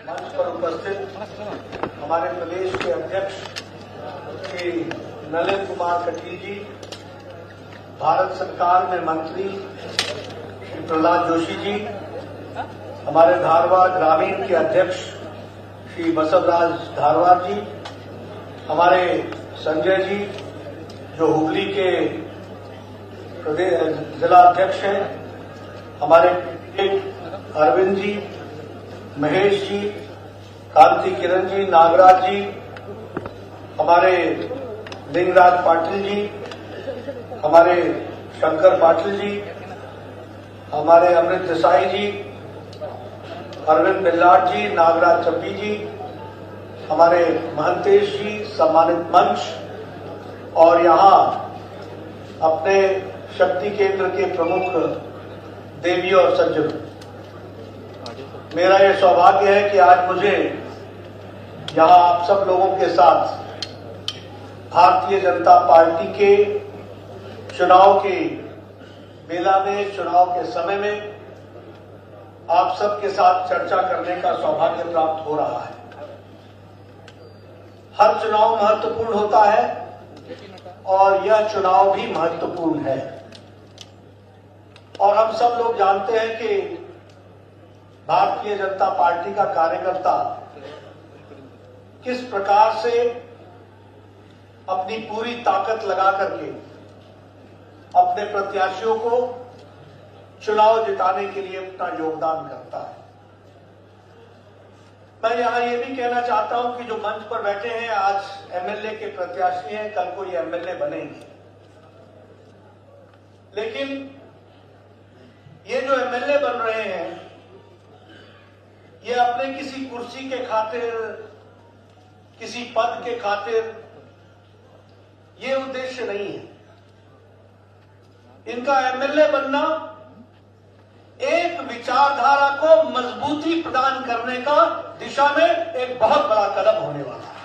मंच पर उपस्थित हमारे प्रदेश के अध्यक्ष श्री नलिन कुमार कटील जी, भारत सरकार में मंत्री श्री प्रहलाद जोशी जी, हमारे धारवाड़ ग्रामीण के अध्यक्ष श्री बसवराज धारवाड़ जी, हमारे संजय जी जो हुगली के जिला अध्यक्ष हैं, हमारे अरविंद जी, महेश जी, कांति किरण जी, नागराज जी, हमारे लिंगराज पाटिल जी, हमारे शंकर पाटिल जी, हमारे अमृत देसाई जी, अरविंद बिल्लाट जी, नागराज चप्पी जी, हमारे महंतेश जी, सम्मानित मंच और यहां अपने शक्ति केंद्र के प्रमुख देवी और सज्जनों, मेरा यह सौभाग्य है कि आज मुझे यहां आप सब लोगों के साथ भारतीय जनता पार्टी के चुनाव के बेला में, चुनाव के समय में आप सबके साथ चर्चा करने का सौभाग्य प्राप्त हो रहा है। हर चुनाव महत्वपूर्ण होता है और यह चुनाव भी महत्वपूर्ण है और हम सब लोग जानते हैं कि भारतीय जनता पार्टी का कार्यकर्ता किस प्रकार से अपनी पूरी ताकत लगा करके अपने प्रत्याशियों को चुनाव जिताने के लिए अपना योगदान करता है। मैं यहां यह भी कहना चाहता हूं कि जो मंच पर बैठे हैं आज एमएलए के प्रत्याशी हैं, कल को ये एमएलए बनेंगे, लेकिन ये जो एमएलए बन रहे हैं ये अपने किसी कुर्सी के खातिर, किसी पद के खातिर ये उद्देश्य नहीं है। इनका एमएलए बनना एक विचारधारा को मजबूती प्रदान करने का दिशा में एक बहुत बड़ा कदम होने वाला है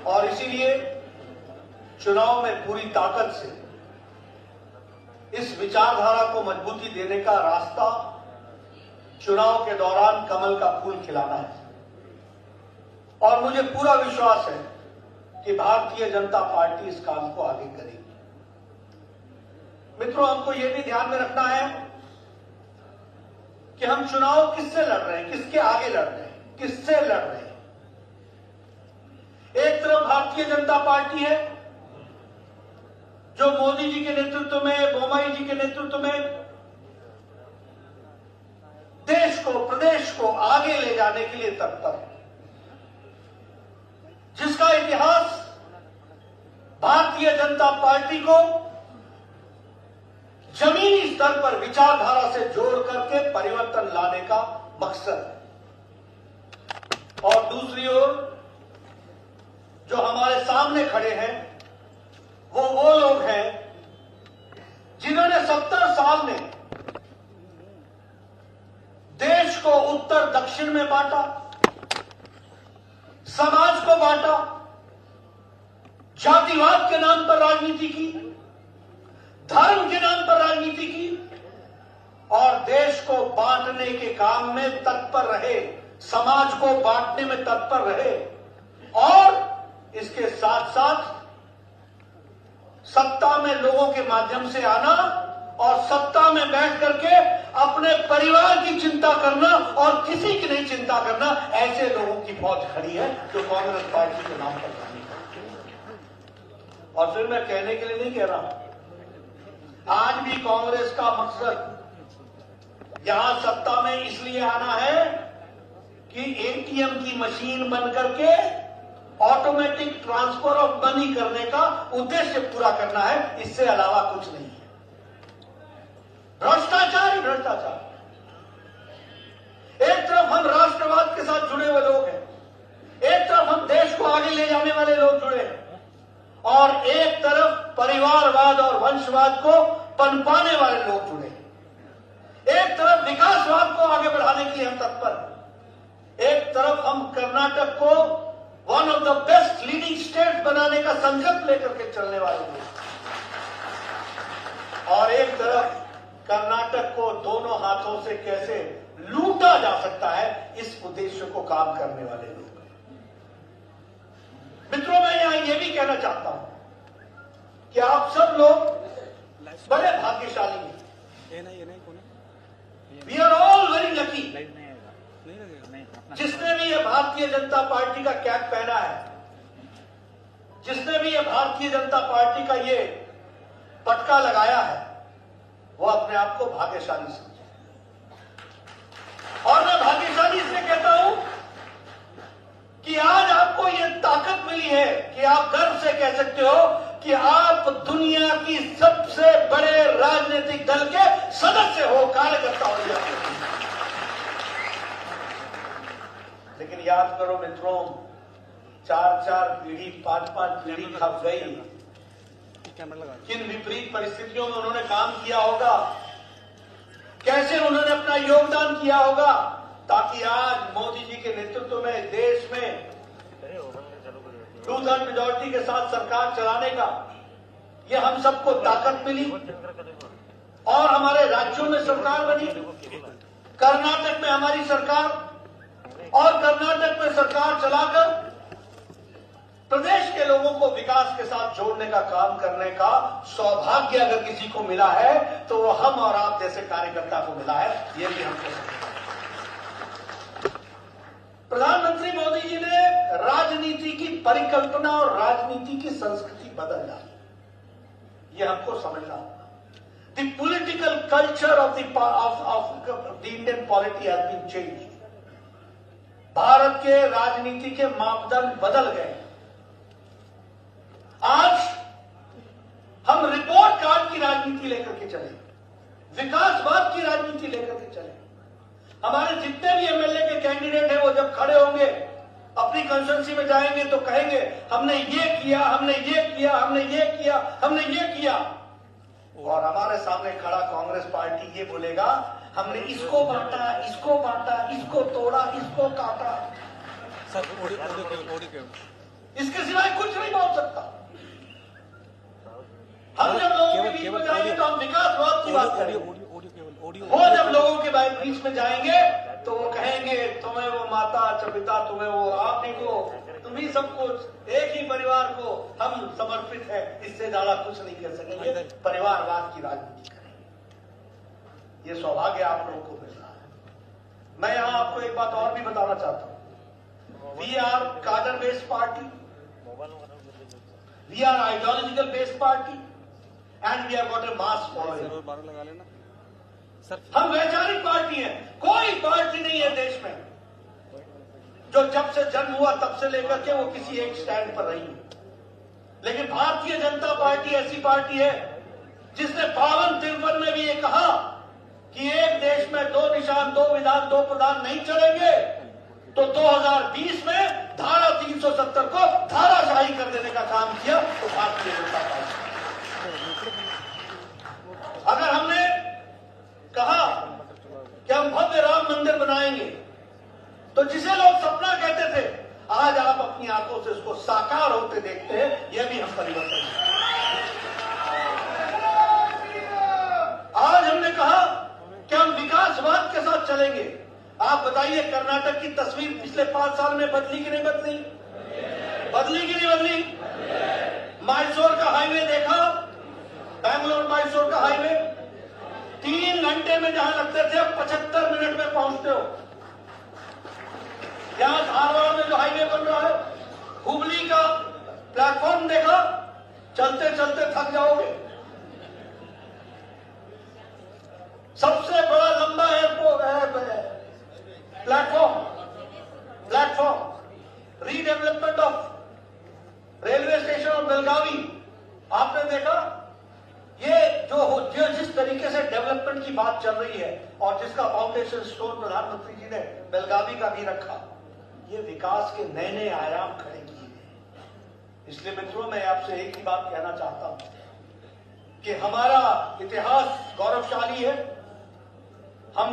और इसीलिए चुनाव में पूरी ताकत से इस विचारधारा को मजबूती देने का रास्ता चुनाव के दौरान कमल का फूल खिलाना है और मुझे पूरा विश्वास है कि भारतीय जनता पार्टी इस काम को आगे करेगी। मित्रों, हमको यह भी ध्यान में रखना है कि हम चुनाव किससे लड़ रहे हैं, किसके आगे लड़ रहे हैं, किससे लड़ रहे हैं। एक तरफ भारतीय जनता पार्टी है जो मोदी जी के नेतृत्व में, बोम्मई जी के नेतृत्व में देश को, प्रदेश को आगे ले जाने के लिए तत्पर है, जिसका इतिहास भारतीय जनता पार्टी को जमीनी स्तर पर विचारधारा से जोड़ करके परिवर्तन लाने का मकसद है। और दूसरी ओर जो हमारे सामने खड़े हैं वो लोग हैं जिन्होंने 70 साल में देश को उत्तर दक्षिण में बांटा, समाज को बांटा, जातिवाद के नाम पर राजनीति की, धर्म के नाम पर राजनीति की और देश को बांटने के काम में तत्पर रहे, समाज को बांटने में तत्पर रहे और इसके साथ साथ सत्ता में लोगों के माध्यम से आना और सत्ता में बैठ करके अपने परिवार की चिंता करना और किसी की नहीं चिंता करना, ऐसे लोगों की फौज खड़ी है जो कांग्रेस पार्टी के नाम पर जानी है। और फिर मैं कहने के लिए नहीं कह रहा, आज भी कांग्रेस का मकसद यहां सत्ता में इसलिए आना है कि एटीएम की मशीन बन करके ऑटोमेटिक ट्रांसफर ऑफ मनी करने का उद्देश्य पूरा करना है, इससे अलावा कुछ नहीं है। भ्रष्टाचार ही भ्रष्टाचार। एक तरफ हम राष्ट्रवाद के साथ जुड़े हुए लोग हैं, एक तरफ हम देश को आगे ले जाने वाले लोग जुड़े हैं और एक तरफ परिवारवाद और वंशवाद को पनपाने वाले लोग जुड़े हैं। एक तरफ विकासवाद को आगे बढ़ाने के लिए हम तत्पर हैं, एक तरफ हम कर्नाटक को one of the best leading state बनाने का संकल्प लेकर के चलने वाले लोग, और एक तरफ कर्नाटक को दोनों हाथों से कैसे लूट उद्देश्य को काम करने वाले लोग हैं। मित्रों, मैं यहां यह भी कहना चाहता हूं कि आप सब लोग बड़े भाग्यशाली हैं। We are all very lucky. जिसने भी ये भारतीय जनता पार्टी का कैप पहना है, जिसने भी ये भारतीय जनता पार्टी का ये पटका लगाया है, वो अपने आप को भाग्यशाली समझे। और मैं भाग्यशाली इसलिए कहता हूं कि आज आपको ये ताकत मिली है कि आप गर्व से कह सकते हो कि आप दुनिया की सबसे बड़े राजनीतिक दल के सदस्य हो, कार्यकर्ता हो जाते। लेकिन याद करो मित्रों, 4-4 पीढ़ी, 5-5 पीढ़ी खप गई। किन विपरीत परिस्थितियों में उन्होंने काम किया होगा, कैसे उन्होंने अपना योगदान किया होगा, ताकि आज मोदी जी के नेतृत्व में देश में 2/3 मेजॉरिटी के साथ सरकार चलाने का ये हम सबको ताकत मिली। और हमारे राज्यों में सरकार बनी, कर्नाटक में हमारी सरकार, और कर्नाटक में सरकार चलाकर प्रदेश के लोगों को विकास के साथ जोड़ने का काम करने का सौभाग्य अगर किसी को मिला है तो वो हम और आप जैसे कार्यकर्ता को मिला है। ये भी हमको प्रधानमंत्री मोदी जी ने राजनीति की परिकल्पना और राजनीति की संस्कृति बदल डाली। ये हमको समझना होगा। The political culture of the Indian polity has been changed. Bharat के राजनीति के मापदंड बदल गए। आज हम रिपोर्ट कार्ड की राजनीति लेकर के चले, विकासवाद की राजनीति लेकर के चले। हमारे जितने भी एमएलए के कैंडिडेट हैं, वो जब खड़े होंगे अपनी कंस्टिट्यूंसी में जाएंगे तो कहेंगे हमने ये किया, हमने ये किया, हमने ये किया, हमने ये किया। और हमारे सामने खड़ा कांग्रेस पार्टी ये बोलेगा हमने इसको बांटा, इसको बांटा, इसको तोड़ा, इसको काटा। इसके सिवाय कुछ नहीं बोल सकता। हम जब लोगों के बीच में जाएंगे तो हम विकासवाद की बात करेंगे। वो जब लोगों के बीच में जाएंगे तो वो कहेंगे तुम्हें वो माता पिता, तुम्हें वो आप ही को, तुम ही सब कुछ, एक ही परिवार को हम समर्पित है, इससे ज्यादा कुछ नहीं कह सकेंगे। परिवारवाद की राजनीति करेंगे। ये सौभाग्य आप लोगों को मिल रहा है। मैं यहां आपको एक बात और भी बताना चाहता हूं। We are cadre based party, we are ideological based party and we have got a mass following. हम वैचारिक पार्टी हैं। कोई पार्टी नहीं है देश में जो जब से जन्म हुआ तब से लेकर के वो किसी एक स्टैंड पर रही है। लेकिन भारतीय जनता पार्टी ऐसी पार्टी है जिसने 52-53 में भी ये कहा कि एक देश में 2 निशान, 2 विधान, 2 प्रधान नहीं चलेंगे। तो 2020 में धारा 370 को धाराशाही कर देने का काम किया तो भारतीय जनता पार्टी। अगर हमने कहा कि हम भव्य राम मंदिर बनाएंगे तो जिसे लोग सपना कहते थे, आज आप अपनी आंखों से उसको साकार होते देखते हैं। यह भी हम परिवर्तन है। आज हमने कहा कि हम विकासवाद के साथ चलेंगे। आप बताइए कर्नाटक की तस्वीर पिछले 5 साल में बदली कि नहीं बदली? बदली कि नहीं बदली? मैसूर का हाईवे देखा, बैंगलोर मैसूर का हाईवे 3 घंटे में जहां लगते थे अब 75 मिनट में पहुंचते हो। यहां धारवाड़ में जो हाईवे बन रहा है, हुबली का प्लेटफॉर्म देखा, चलते चलते थक जाओगे। सबसे बड़ा लंबा platform redevelopment of railway station of Belagavi आपने देखा। ये जो जिस तरीके से डेवलपमेंट की बात चल रही है और जिसका फाउंडेशन स्टोन प्रधानमंत्री जी ने बेलगावी का भी रखा, ये विकास के नए नए आयाम खड़े किए गए। इसलिए मित्रों, मैं आपसे एक ही बात कहना चाहता हूं कि हमारा इतिहास गौरवशाली है। हम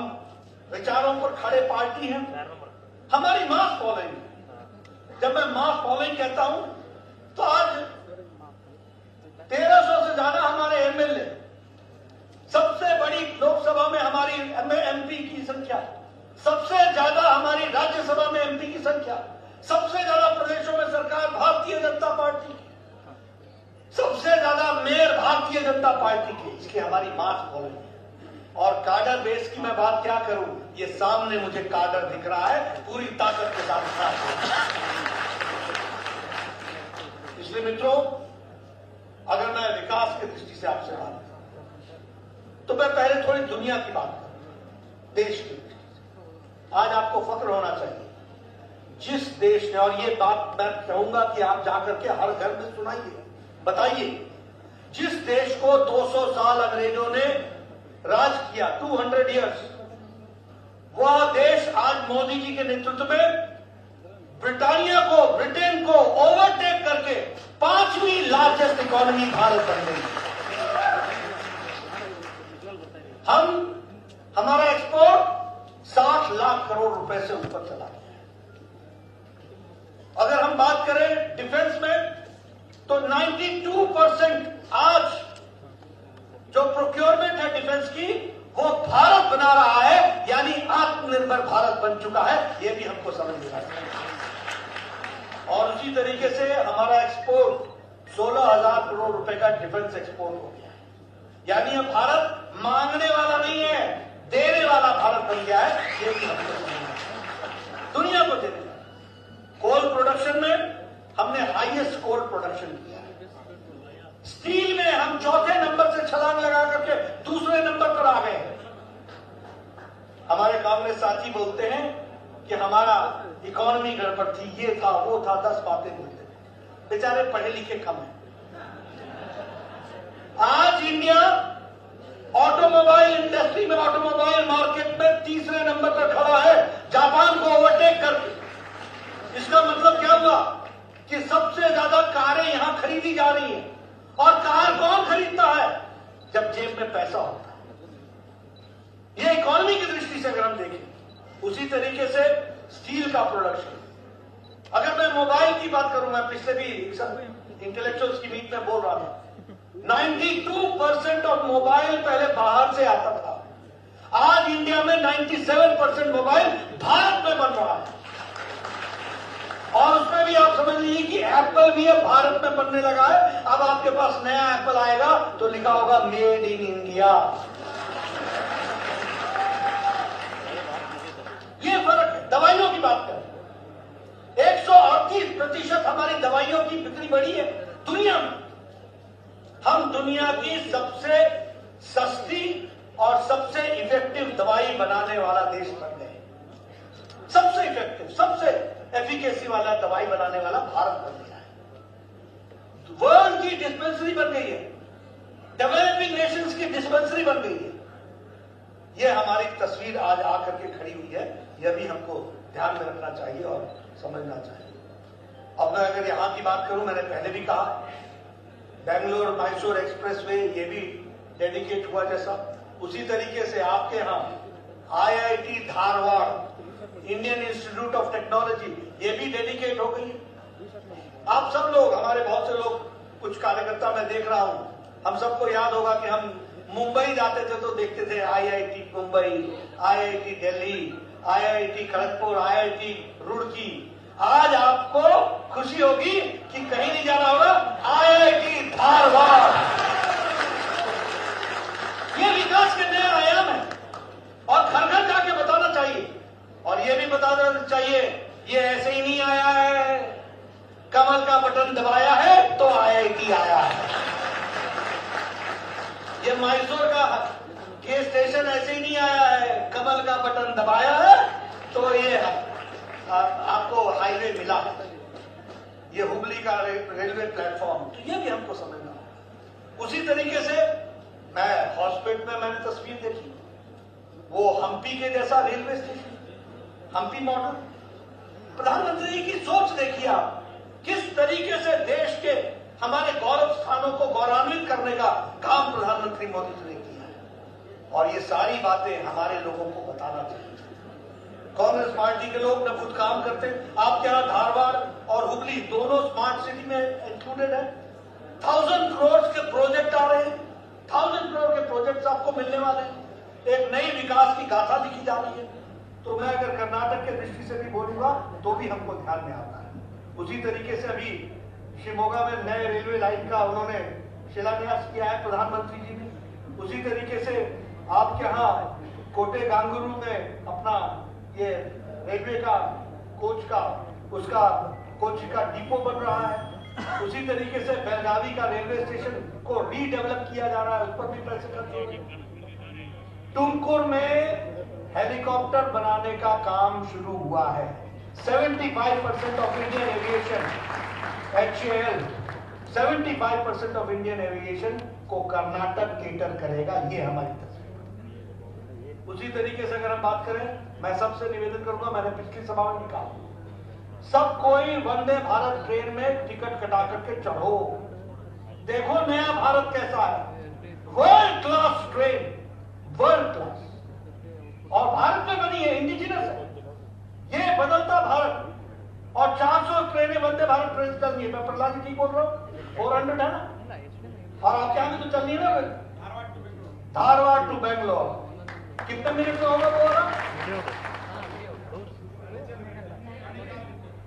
विचारों पर खड़े पार्टी हैं। हमारी मास फॉलोइंग, जब मैं मास फॉलोइंग कहता हूं तो आज 1300 से ज्यादा हमारे एमएलए, सबसे बड़ी लोकसभा में हमारी एमपी की संख्या सबसे ज्यादा हमारी राज्यसभा में एमपी की संख्या, सबसे ज्यादा प्रदेशों में सरकार भारतीय जनता पार्टी की, सबसे ज्यादा मेयर भारतीय जनता पार्टी की, इसकी हमारी मास फॉलोइंग है। और कार्डर बेस की मैं बात क्या करूं, ये सामने मुझे कार्डर दिख रहा है, पूरी ताकत के साथ। इसलिए मित्रों, अगर मैं विकास की दृष्टि से आपसे बात करूं तो मैं पहले थोड़ी दुनिया की बात करूं, देश की दृष्टि से। आज आपको फक्र होना चाहिए जिस देश ने, और ये बात मैं कहूंगा कि आप जाकर के हर घर में सुनाइए, बताइए, जिस देश को 200 साल अंग्रेजों ने राज किया, 200 इयर्स, वह देश आज मोदी जी के नेतृत्व में ब्रिटानिया को, ब्रिटेन को ओवरटेक करके 5वीं लार्जेस्ट इकोनॉमी भारत बन गई। हमारा एक्सपोर्ट 60 लाख करोड़ रुपए से ऊपर चला गया। अगर हम बात करें डिफेंस में तो 92% आज जो प्रोक्योरमेंट है डिफेंस की, वो भारत बना रहा है, यानी आत्मनिर्भर भारत बन चुका है। यह भी हमको समझ में आया। और उसी तरीके से हमारा एक्सपोर्ट 16,000 करोड़ रुपए का डिफेंस एक्सपोर्ट हो गया, यानी अब भारत मांगने वाला नहीं है, देने वाला भारत बन गया है। ये भी हमको समझना है, दुनिया को देने वाला। कोल प्रोडक्शन में हमने हाईएस्ट कोल प्रोडक्शन किया है। स्टील में हम चौथे नंबर से छलांग लगा करके दूसरे नंबर पर आ गए। हमारे कांग्रेस साथी बोलते हैं कि हमारा इकोनॉमी गड़बड़ थी, ये था, वो था, 10 बातें बोलते हैं। बेचारे पढ़े लिखे कम हैं। आज इंडिया ऑटोमोबाइल इंडस्ट्री में, ऑटोमोबाइल मार्केट में तीसरे नंबर पर खड़ा है, जापान को ओवरटेक करके। इसका मतलब क्या हुआ कि सबसे ज्यादा कारें यहां खरीदी जा रही हैं। और कार कौन खरीदता है? जब जेब में पैसा होता है। यह इकोनॉमी की दृष्टि से अगर हम देखें, उसी तरीके से स्टील का प्रोडक्शन। अगर मैं मोबाइल की बात करूं, मैं पिछले भी इंटेलेक्चुअल्स की मीट में बोल रहा था, 92% ऑफ मोबाइल पहले बाहर से आता था। आज इंडिया में 97% मोबाइल भारत में बन रहा है। और उसमें भी आप समझ लीजिए कि एप्पल भी अब भारत में बनने लगा है। अब आपके पास नया एप्पल आएगा तो लिखा होगा मेड इन इंडिया। ये फर्क है। दवाइयों की बात करें, 138% हमारी दवाइयों की बिक्री बढ़ी है दुनिया में। हम दुनिया की सबसे सस्ती और सबसे इफेक्टिव दवाई बनाने वाला देश बन गए। सबसे इफेक्टिव, सबसे एफिकेसी वाला दवाई बनाने वाला भारत बन गया है। वर्ल्ड की डिस्पेंसरी बन गई है, डेवलपिंग नेशंस की डिस्पेंसरी बन गई है। यह हमारी तस्वीर आज आकर के खड़ी हुई है। यह भी हमको ध्यान में रखना चाहिए और समझना चाहिए। अब मैं अगर यहां की बात करूं, मैंने पहले भी कहा, बेंगलोर मैसूर एक्सप्रेसवे ये भी डेडिकेट हुआ। जैसा उसी तरीके से आपके यहां IIT Dharwad, Indian institute of technology, ये भी डेडिकेट हो गई है। आप सब लोग, हमारे बहुत से लोग, कुछ कार्यकर्ता मैं देख रहा हूं, हम सबको याद होगा कि हम मुंबई जाते थे तो देखते थे IIT Mumbai, IIT Delhi, IIT Kharagpur, IIT Roorkee. आज आपको खुशी होगी कि कहीं नहीं जाना होगा, आईआईटी धारवाड़। ये विकास के नए आयाम है और घर घर जाके बताना चाहिए। और ये भी बताना चाहिए, ये ऐसे ही नहीं आया है, कमल का बटन दबाया है तो आईआईटी आया है। ये मैसूर का गैस स्टेशन ऐसे ही नहीं आया है, कमल का बटन दबाया है तो ये आपको हाईवे मिला। ये हुबली का रेलवे प्लेटफॉर्म, तो ये भी हमको समझना है। उसी तरीके से मैं हॉस्पिटल में मैंने तस्वीर देखी, वो हम्पी के जैसा रेलवे स्टेशन, हम्पी मॉडल। प्रधानमंत्री जी की सोच देखिए आप, किस तरीके से देश के हमारे गौरव स्थानों को गौरवान्वित करने का काम प्रधानमंत्री मोदी जी ने किया है। और ये सारी बातें हमारे लोगों को बताना चाहिए। कांग्रेस पार्टी के लोग न खुद काम करते, आपके यहां धारवाड़ और हुबली दोनों स्मार्ट सिटी में इंक्लूडेड है। 1000 करोड़ के प्रोजेक्ट आ रहे हैं, 1000 करोड़ के प्रोजेक्ट्स आपको मिलने वाले हैं। एक नई विकास की गाथा लिखी जा रही है। तो मैं अगर कर्नाटक के दृष्टि से भी बोलूंगा तो भी हमको ध्यान में आता है। उसी तरीके से अभी शिमोगा में नए रेलवे लाइन का उन्होंने शिलान्यास किया है प्रधानमंत्री जी ने। उसी तरीके से आपके यहाँ कोटे गांगुरु में अपना ये रेलवे का उसका कोच का डिपो बन रहा है। उसी तरीके से बेलगावी का रेलवे स्टेशन को रीडेवलप किया जा रहा है, उस पर भी पैसे खर्च हो रहे हैं। तुमकुर में हेलीकॉप्टर बनाने का काम शुरू हुआ है। 75% of Indian aviation HAL 75% of Indian aviation को कर्नाटक केटर करेगा, ये हमारी तस्वीर। उसी तरीके से अगर हम बात करें, मैं सबसे निवेदन करूंगा, मैंने पिछली सभा में कहा, सब कोई वंदे भारत ट्रेन में टिकट कटा करके चढ़ो, देखो नया भारत कैसा है। World class train, world class, और भारत में बनी है, इंडिजिनस है। ये बदलता भारत, और 400 ट्रेनें वंदे भारत ट्रेन चल रही है। मैं प्रहलाद जी ठीक बोल रहा हूँ, 400 है ना, और आपके यहाँ भी तो चल रही है ना, धारवाड़ टू बेंगलोर। कितने मिनट में होगा वो वाला?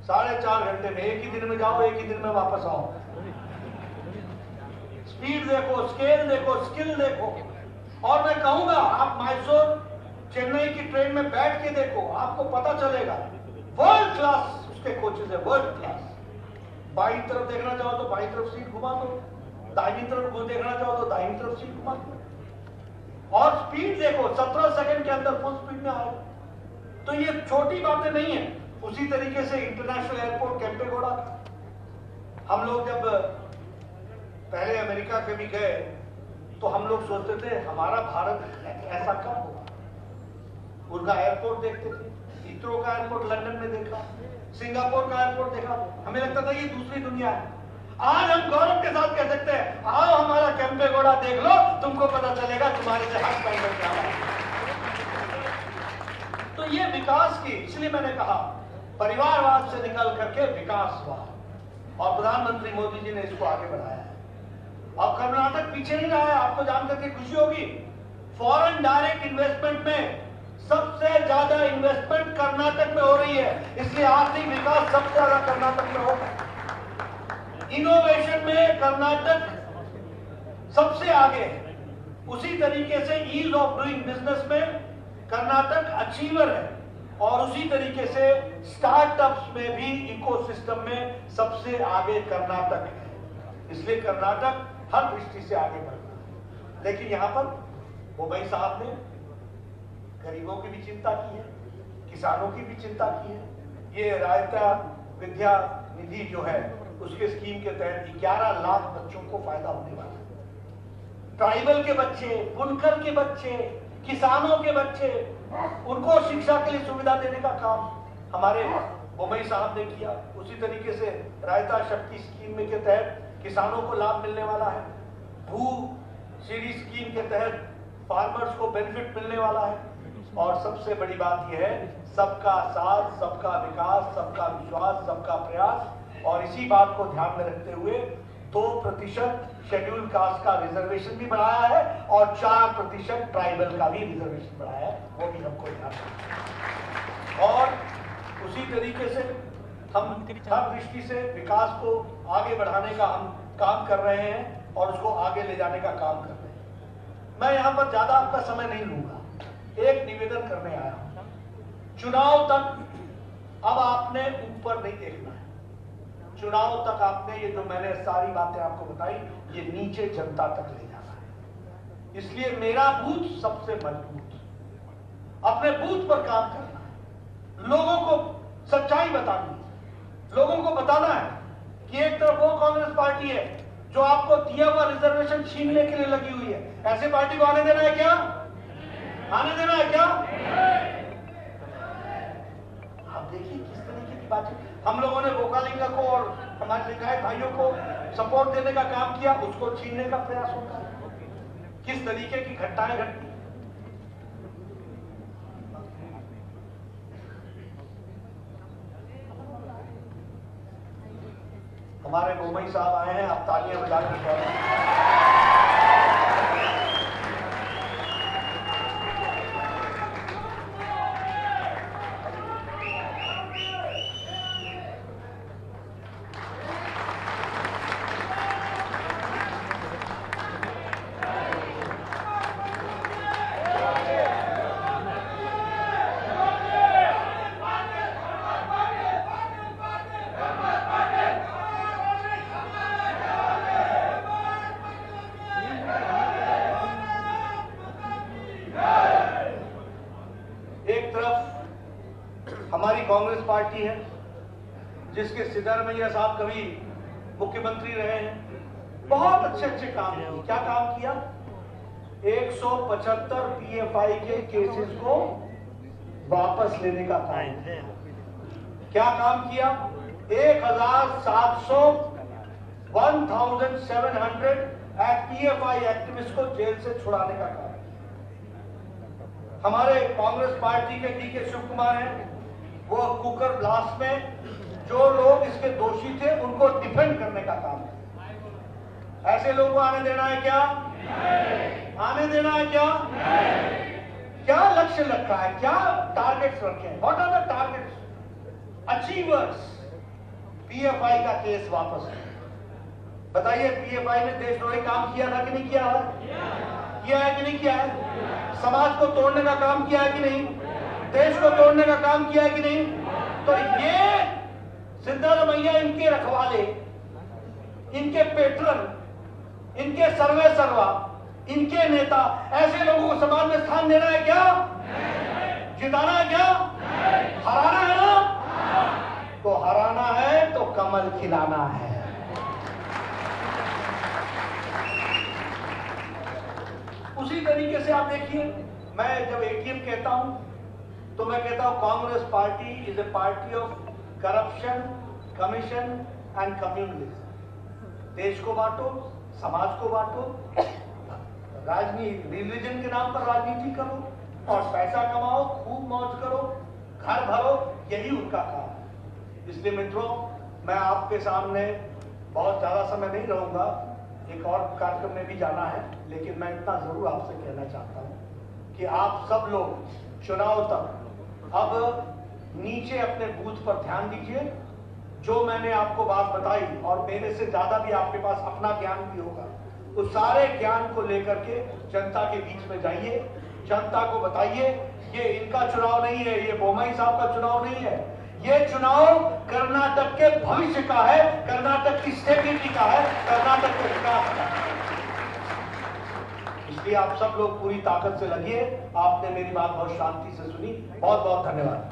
4.5 घंटे में, एक ही दिन में जाओ, एक ही दिन में वापस आओ। स्पीड देखो, स्केल देखो, स्किल देखो। और मैं कहूंगा आप मैसूर चेन्नई की ट्रेन में बैठ के देखो, आपको पता चलेगा वर्ल्ड क्लास उसके कोचेज है, वर्ल्ड क्लास। बाईं तरफ देखना चाहो तो बाईं तरफ सीट घुमा दो, दाहिनी तरफ देखना चाहो तो दाहिनी तरफ सीट घुमा दो। और स्पीड देखो, 17 सेकंड के अंदर फुल स्पीड में आओ। तो ये छोटी बातें नहीं है। उसी तरीके से इंटरनेशनल एयरपोर्ट केम्पेगौड़ा, हम लोग जब पहले अमेरिका के भी गए तो हम लोग सोचते थे हमारा भारत ऐसा कब होगा। उनका एयरपोर्ट देखते थे, इसरो का एयरपोर्ट लंदन में देखा, सिंगापुर का एयरपोर्ट देखा, हमें लगता था ये दूसरी दुनिया है। आज हम गौरव के साथ कह सकते हैं, आओ हमारा केम्पेगौड़ा देख लो, तुमको पता चलेगा तुम्हारे से हक पैर क्या है। तो ये विकास की, इसलिए मैंने कहा परिवारवाद से निकल करके विकासवाद, और प्रधानमंत्री मोदी जी ने इसको आगे बढ़ाया है। अब कर्नाटक पीछे नहीं रहा है, आपको जानकर के खुशी होगी। फॉरेन डायरेक्ट इन्वेस्टमेंट में सबसे ज्यादा इन्वेस्टमेंट कर्नाटक में हो रही है, इसलिए आर्थिक विकास सबसे ज्यादा कर्नाटक में होगा। इनोवेशन में कर्नाटक सबसे आगे है। उसी तरीके से ईज ऑफ डूइंग बिजनेस में कर्नाटक अचीवर है, और उसी तरीके से स्टार्टअप्स में भी इकोसिस्टम में सबसे आगे कर्नाटक है। इसलिए कर्नाटक हर दृष्टि से आगे बढ़ रहा है। लेकिन यहां पर बोम्मई साहब ने गरीबों की भी चिंता की है, किसानों की भी चिंता की है। ये रायता विद्या निधि जो है, उसके स्कीम के तहत 11 लाख बच्चों को फायदा होने वाला है। ट्राइबल के बच्चे, बुनकर के बच्चे, किसानों के बच्चे, उनको शिक्षा के लिए सुविधा देने का काम हमारे बोम्मई साहब ने किया। उसी तरीके से रायता शक्ति स्कीम में के तहत किसानों को लाभ मिलने वाला है। भू सीडी स्कीम के तहत फार्मर्स को बेनिफिट मिलने वाला है। और सबसे बड़ी बात यह है, सबका साथ, सबका विकास, सबका विश्वास, सबका प्रयास। और इसी बात को ध्यान में रखते हुए 2% शेड्यूल कास्ट का रिजर्वेशन भी बढ़ाया है, और 4% ट्राइबल का भी रिजर्वेशन बढ़ाया है, वो भी हमको ध्यान रखना। और उसी तरीके से हम हर दृष्टि से विकास को आगे बढ़ाने का हम काम कर रहे हैं, और उसको आगे ले जाने का काम कर रहे हैं। मैं यहाँ पर ज्यादा आपका समय नहीं लूंगा, एक निवेदन करने आया हूं। चुनाव तक अब आपने ऊपर नहीं देखना है, चुनाव तक आपने ये जो मैंने सारी बातें आपको बताई, ये नीचे जनता तक ले जाना है। इसलिए मेरा बूथ सबसे मजबूत, अपने बूथ पर काम करना है, लोगों को सच्चाई बतानी है, लोगों को बताना है कि एक तरफ वो कांग्रेस पार्टी है जो आपको दिया हुआ रिजर्वेशन छीनने के लिए लगी हुई है। ऐसी पार्टी को आने देना है क्या? आने देना है क्या? आप देखिए किस तरीके की बात है। हम लोगों ने वोकालिंगा को और हमारे लिंगायत भाइयों को सपोर्ट देने का काम किया, उसको छीनने का प्रयास होता है। किस तरीके की घटनाएं घटती। हमारे बोम्मई साहब आए हैं, आप तालियां बजाकर स्वागत। हमारी कांग्रेस पार्टी है जिसके सिद्धरामैया साहब कभी मुख्यमंत्री रहे हैं, बहुत अच्छे अच्छे काम किए। क्या काम किया? 175 पीएफआई के केसेस को वापस लेने का काम। क्या काम किया? 1700 पीएफआई एक्टिविस्ट को जेल से छुड़ाने का काम। हमारे कांग्रेस पार्टी के डीके शिव कुमार हैं, वो कुकर ब्लास्ट में जो लोग इसके दोषी थे उनको डिफेंड करने का काम है। ऐसे लोगों को आने देना है क्या? आने देना है क्या? क्या लक्ष्य रखा है? क्या टारगेट्स रखे हैं? What are the targets? Achievers. PFI का केस वापस। बताइए, पीएफआई ने देशद्रोही काम किया था कि नहीं किया है? किया है कि नहीं किया है? समाज को तोड़ने का काम किया है कि नहीं? देश को तोड़ने का काम किया है कि नहीं? तो ये सिद्धरामैया, इनके रखवाले, इनके पेट्रन, इनके सर्वे सर्वा, इनके नेता, ऐसे लोगों को समाज में स्थान देना है क्या? जिताना है क्या? हराना है ना? तो हराना है तो कमल खिलाना है। उसी तरीके से आप देखिए, मैं जब एटीएम कहता हूं तो मैं कहता हूं Congress party is a party of corruption, commission and communalism. देश को बांटो, समाज को बांटो, राजनीति, रिलीजन के नाम पर राजनीति करो और पैसा कमाओ, खूब मौज करो, घर भरो, यही उनका काम है। इसलिए मित्रों, मैं आपके सामने बहुत ज्यादा समय नहीं रहूंगा, एक और कार्यक्रम में भी जाना है, लेकिन मैं इतना जरूर आपसे कहना चाहता हूं कि आप सब लोग चुनाव तक अब नीचे अपने बूथ पर ध्यान दीजिए। जो मैंने आपको बात बताई और मेरे से ज्यादा भी आपके पास अपना ज्ञान भी होगा, उस सारे ज्ञान को लेकर के जनता के बीच में जाइए, जनता को बताइए ये इनका चुनाव नहीं है, ये बोम्मई साहब का चुनाव नहीं है, ये चुनाव कर्नाटक के भविष्य का है, कर्नाटक की स्टेबिलिटी का है, कर्नाटक के विकास का है। इसलिए आप सब लोग पूरी ताकत से लगिए। आपने मेरी बात बहुत शांति से सुनी। बहुत बहुत धन्यवाद।